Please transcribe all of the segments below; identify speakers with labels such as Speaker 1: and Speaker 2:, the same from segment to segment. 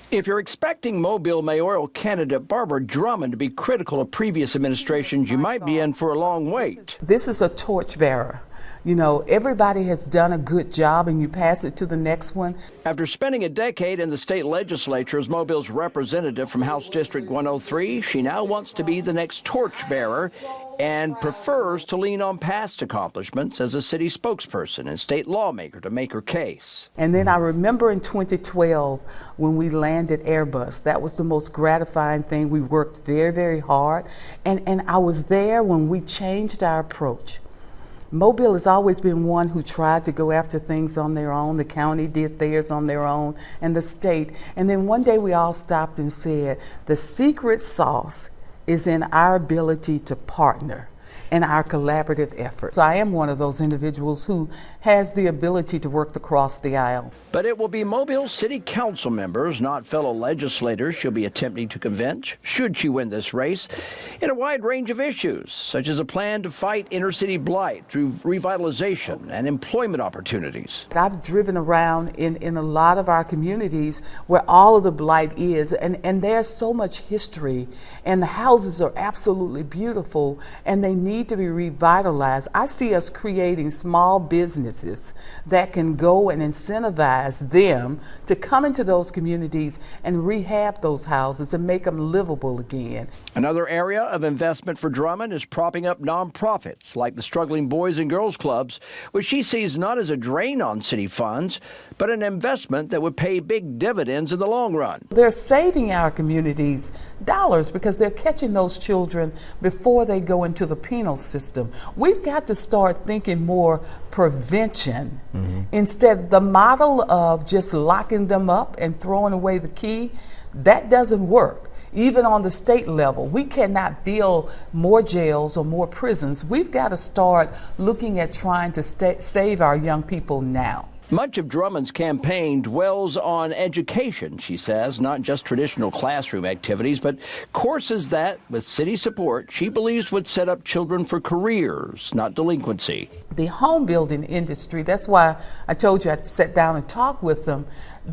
Speaker 1: If you're expecting Mobile mayoral candidate Barbara Drummond to be critical of previous administrations, you might be in for a long wait.
Speaker 2: This is a torchbearer. You know, everybody has done a good job and you pass it to the next one.
Speaker 1: After spending a decade in the state legislature as Mobile's representative from House District 103, she now wants to be the next torchbearer and prefers to lean on past accomplishments as a city spokesperson and state lawmaker to make her case.
Speaker 2: And then I remember in 2012 when we landed Airbus, that was the most gratifying thing. We worked very, very hard. And I was there when we changed our approach. Mobile has always been one who tried to go after things on their own. The county did theirs on their own, and the state. And then one day we all stopped and said, the secret sauce is in our ability to partner and our collaborative efforts. So I am one of those individuals who has the ability to work across the aisle.
Speaker 1: But it will be Mobile City Council members, not fellow legislators, she'll be attempting to convince, should she win this race, in a wide range of issues, such as a plan to fight inner-city blight through revitalization and employment opportunities.
Speaker 2: I've driven around in a lot of our communities where all of the blight is, and there's so much history, and the houses are absolutely beautiful, and they need to be revitalized. I see us creating small businesses that can go and incentivize them to come into those communities and rehab those houses and make them livable again.
Speaker 1: Another area of investment for Drummond is propping up nonprofits like the struggling Boys and Girls Clubs, which she sees not as a drain on city funds, but an investment that would pay big dividends in the long run.
Speaker 2: They're saving our communities dollars because they're catching those children before they go into the penal system. We've got to start thinking more prevention. Instead, the model of just locking them up and throwing away the key, that doesn't work. Even on the state level, we cannot build more jails or more prisons. We've got to start looking at trying to save our young people now.
Speaker 1: Much of Drummond's campaign dwells on education, she says, not just traditional classroom activities, but courses that, with city support, she believes would set up children for careers, not delinquency.
Speaker 2: The home building industry, that's why I told you I'd sit down and talk with them.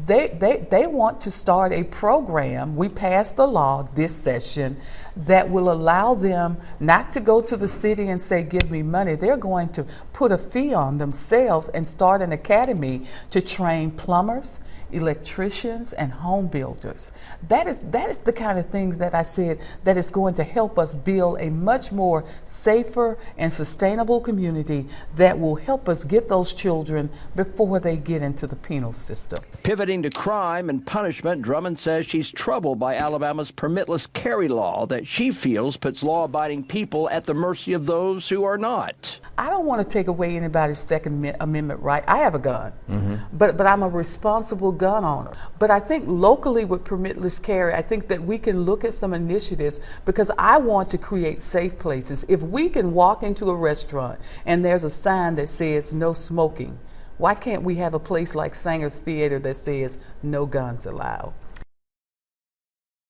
Speaker 2: They want to start a program. We passed the law this session that will allow them not to go to the city and say, give me money. They're going to put a fee on themselves and start an academy to train plumbers, electricians, and home builders. That is the kind of things that I said that is going to help us build a much more safer and sustainable community that will help us get those children before they get into the penal system.
Speaker 1: Pivoting to crime and punishment, Drummond says she's troubled by Alabama's permitless carry law that she feels puts law-abiding people at the mercy of those who are not.
Speaker 2: I don't want to take away anybody's Second Amendment right. I have a gun, but I'm a responsible gun owner. But I think locally with permitless carry, I think that we can look at some initiatives because I want to create safe places. If we can walk into a restaurant and there's a sign that says no smoking, why can't we have a place like Sanger's Theater that says no guns allowed?